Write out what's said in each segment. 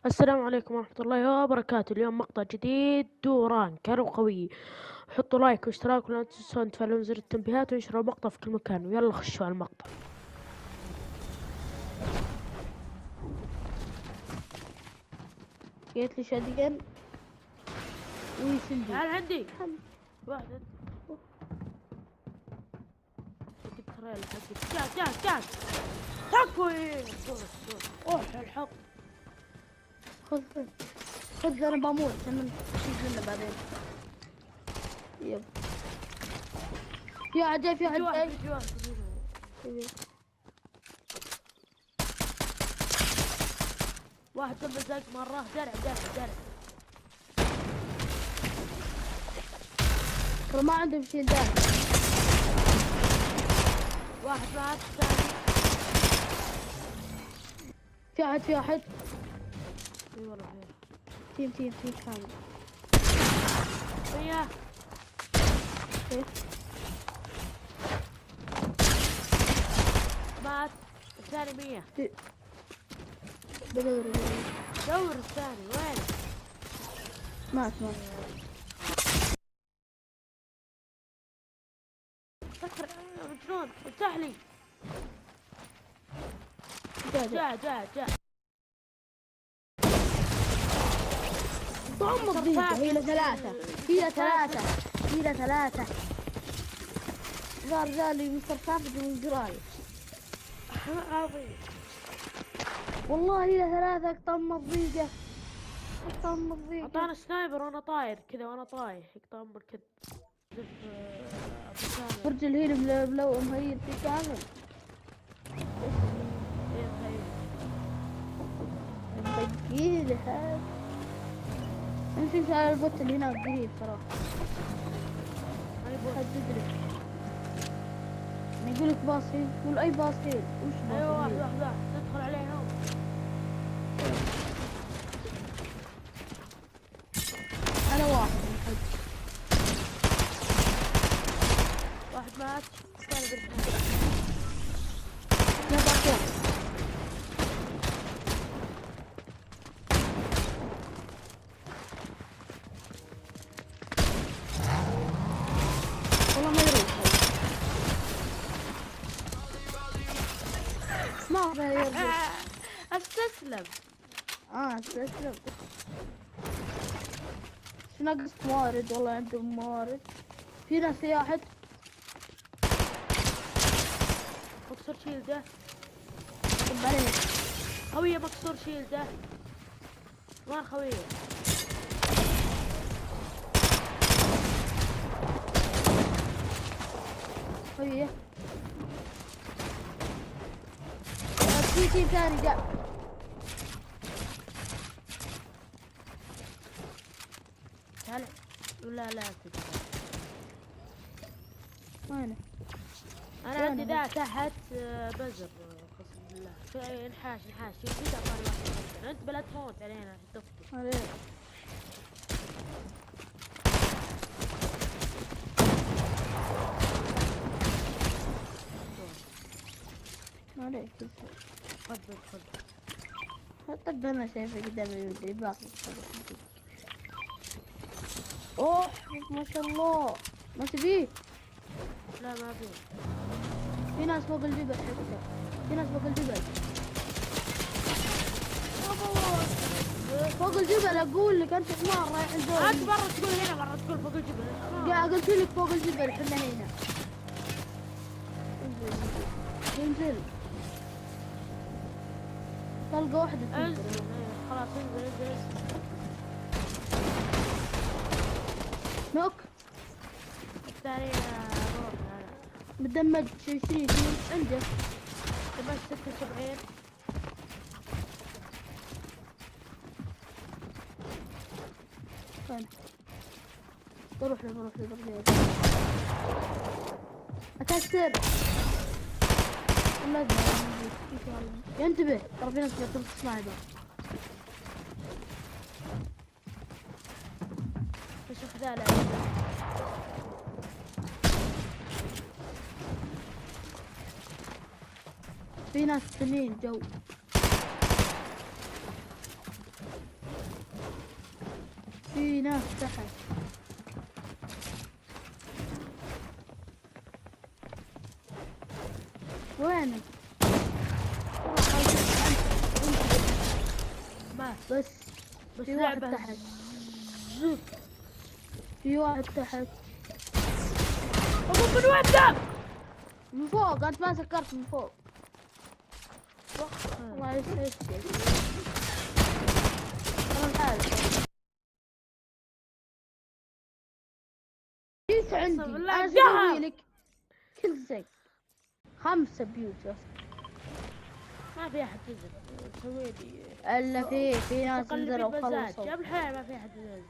السلام عليكم ورحمة الله وبركاته. اليوم مقطع جديد دوران كانوا قوي. حطوا لايك واشتراك ولا تنسون تفعلون زر التنبيهات وانشروا المقطع في كل مكان، ويلا خشوا على المقطع. جيت لي شاديان ويسندي تعال عندي واحد. جبت تريل حقي. جاك تكوي. اوه الحق. خذ خذ انا بموت عشان نشوف لنا بعدين. يب في واحد جاي في واحد جاي. واحد قبل زق مرة. درع ترى ما عندهم شيء داعي. واحد مات الثاني. في واحد اي والله فيه. تيم كامل. وياه كيف مات الثاني 100. بدور دور الثاني وين؟ مات فكر مجنون. افتح لي. جاء ضم الضيقة. هي ثلاثة رجالي مستر ثابت من قراي. عظيم والله هي ثلاثة طم الضيقة. اعطانا سنايبر وانا طاير كذا وانا طايح يقطع كذا. برج الهيل لو مهيب في كامل. بقيل هذا امشي على البوت اللي هناك قريب صراحة. حدد لك يقول لك باصيل. يقول اي باصيل وش باصيل؟ ايوه واحد ندخل عليهم. انا واحد مات الثاني بالحين. لا باصيل. والله ما يروح ما يرجع. استسلم. استسلم. شو ناقص موارد؟ والله عندهم موارد. في ناس واحد مكسور شيلده. طب عليه خويه مكسور شيلده. وين خويه؟ خويه في تيم ثاني جاء. تعال ولا لا تدخل. وينه؟ انا عندي ذا تحت بزر قسم بالله. في انحاش في دقائق واحد. انت بلا تموت علينا تفتي عليه. ما عليك خذ. طب انا شايفه قدامي يدري باقي. اوه ما شاء الله. ما تبيه؟ لا ما في. في ناس فوق الجبل حتى. في ناس فوق الجبل. فوق الجبل اقول لك. انت حمار رايح الجبل. انت مرة تقول هنا مرة تقول فوق الجبل. قلت لك فوق الجبل. احنا هنا. انزل. طلقة واحدة انزل. خلاص انزل. نوك. الثاني روح. مدمج 20 عنده. بس 76. فين؟ بروح له. اكسر. ينتبه ترى في ناس قاعدة سنايبر. شوف ذا لا. في ناس ثانيين جو. في ناس تحت. وينك؟ ما بس في واحد لعبة تحت. زوت. في واحد تحت. أبو من وين ذا؟ من فوق، انت ما سكرت من فوق. الله يسعدك. انا الحالة جيت عندي، بالله انا قهر. اسوي لك كل شيء. 5 بيوت بس. ما في أحد نزل سوي لي الا في ناس نزلوا وخلصوا. جاب الحياة ما في أحد نزل.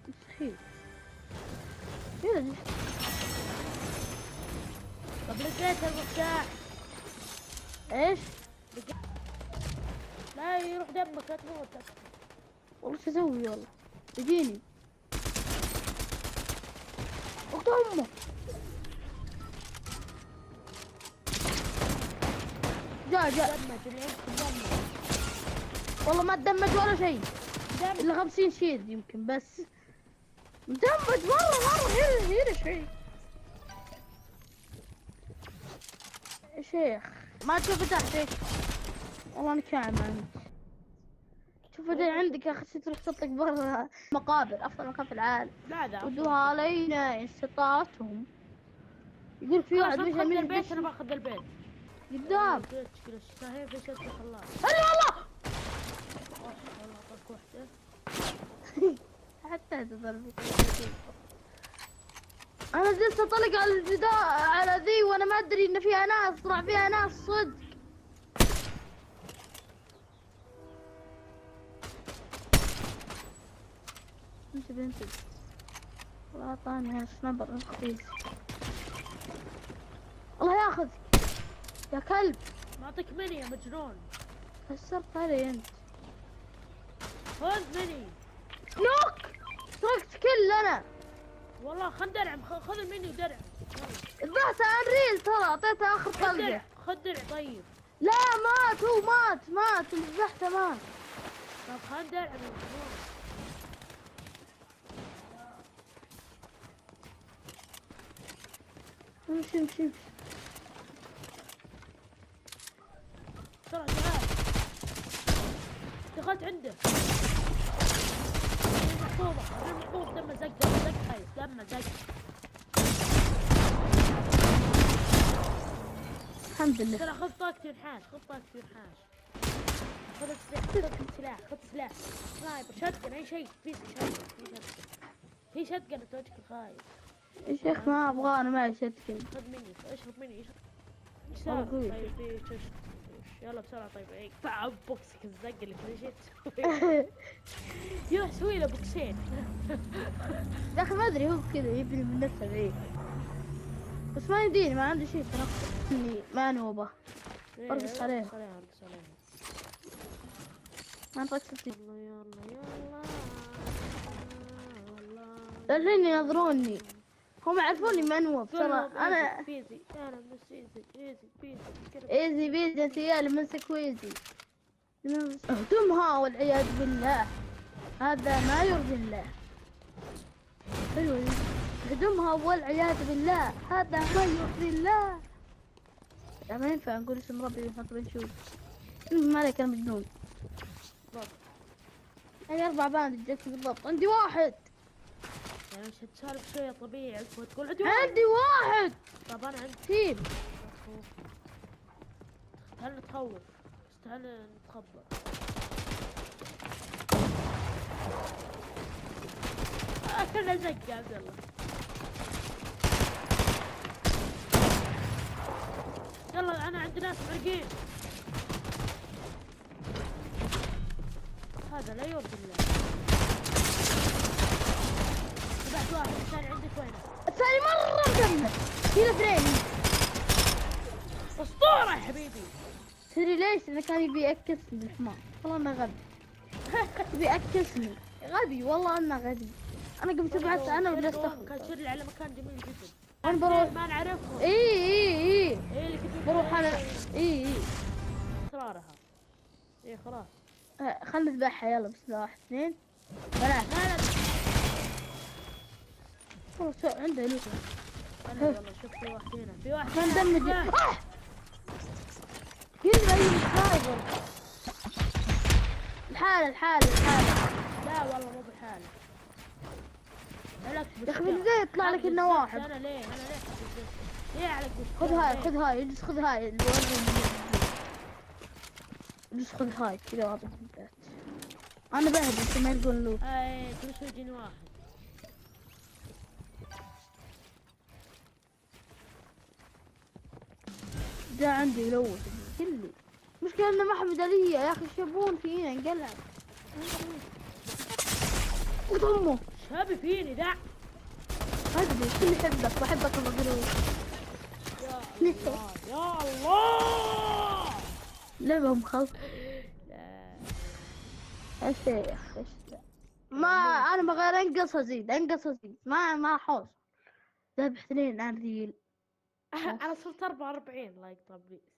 مستحيل. يلا طب لقيت المفتاح. ايش؟ لا يروح دمك لا تموت. والله شو اسوي والله؟ يجيني وقت امه. جاء دمج العيد دمج. والله ما تدمج ولا شيء دمج. الا 50 شيد يمكن بس. مدمج مرة هنا شيء. يا شيخ ما تشوف تحتك. والله انا كاعم انت. شوف ده عندك يا اخي تروح تطلق برا مقابر، افضل مكان في العالم. لا ذا ودوها علينا ان استطاعتهم. يقول في واحد مش خذ من البيت. أنا باخذ البيت قدام. تشكيل الشهية في شد خلاص. هلا والله والله أعطاك واحدة. حتى تضرب. انا زلت اطلق على الجدار على ذي وانا ما ادري ان فيها ناس، طلع فيها ناس صدق. انت بنتي والله اعطاني هالسنبر الخبيث. الله ياخذك يا كلب. ما أعطيك مني يا مجنون. كسرت علي انت. خذ مني. نوك تركت كل انا. والله خل درع. خذ المني ودرع. ذبحت انريل ترى، اعطيته اخر خذ طلقه. درع. خذ درع طيب. لا مات، هو مات اللي ذبحته مات. طب خل درع من مجنون. امشي بسرعة تعال. دخلت عنده. المحفوظ دمه زق خايف دمه زق. الحمد لله. ترى خذ طاقتي ونحاش. خذ سلاح. سنايبر شتقن اي شيء. في شتقن توجهك الخايف. يا شيخ ما ابغى، انا ما شتكن. خذ مني. اشرب مني. ايش والله صار؟ قوي. طيب في تشت. يلا بسرعة. طيب اي تعب بوكسك الزق اللي كذا شيء تسوي. يروح سوي له بوكسين. يا اخي ما ادري هو كذا يبني من نفسه بعيد، بس ما يديني، ما عندي شيء تنقل اني ما نوبه. ارقص عليه. ما نركز. يلا الحين ينظروني، هم يعرفوني منوب ترى انا. بيزي. انا بس بيزي. ايزي بيزي انت يا اللي مسك ويزي. اهدمها والعياذ بالله، هذا ما يرضي الله. ايوه اهدمها والعياذ بالله، هذا ما يرضي الله. لا ما ينفع نقول اسم ربي ونحط بنشوف. ما عليك انا مجنون. عندي 4 باند جاك بالضبط. عندي واحد. يعني مش هتسالف شوية طبيعي وتقول عندي واحد. طب انا عندي تيم. هل نتخوف؟ استهل نتخبى. كنا زق يا عبد الله. يلا انا عندي ناس معرقين. هذا لا يرضي الله. ذبحت واحد. الثاني عندك وينه؟ الثاني مرة مدمر. هنا 2. اسطورة يا حبيبي. تدري ليش؟ انه كان يبي يأكسني الحمار. والله انه غبي. يبي يأكسني. غبي والله انه غبي. انا قمت ابعث انا وجلست اخذ. كان شر على مكان جميل جدا. انا بروح. ما نعرفهم. اي ايه اللي كنت بروح انا. اي اسرارها. ايه خلاص. خلنا نذبحها يلا. بس 1 2 3. لا والله عنده لوكا. انا والله شوف في واحد هنا، في واحد كان هنا. دمج. يجري أي سايبر. الحالة. لا والله مو بحاله. يا أخي بالبداية يطلع لك إنه واحد. انا ليه ليه عليك خذ هاي اجلس خذ هاي اللي اجلس خذ هاي كذا واضح البيت. انا بهدي انت ما يلقون لوك. اي كل شوي يجيني واحد. جاء عندي يلوث كلي. مشكلة انه ما حمد علي يا اخي شابون فينا انقلع. وضمه شابي فيني دع. ادري كل يحبك بحبك ابو قروش. يا الله لعبهم خلص. لا. يا شيخ ما انا بغير انقص ازيد ما حوص. ذبح اثنين الان ذيل. انا صرت 44 لايك طبيعي.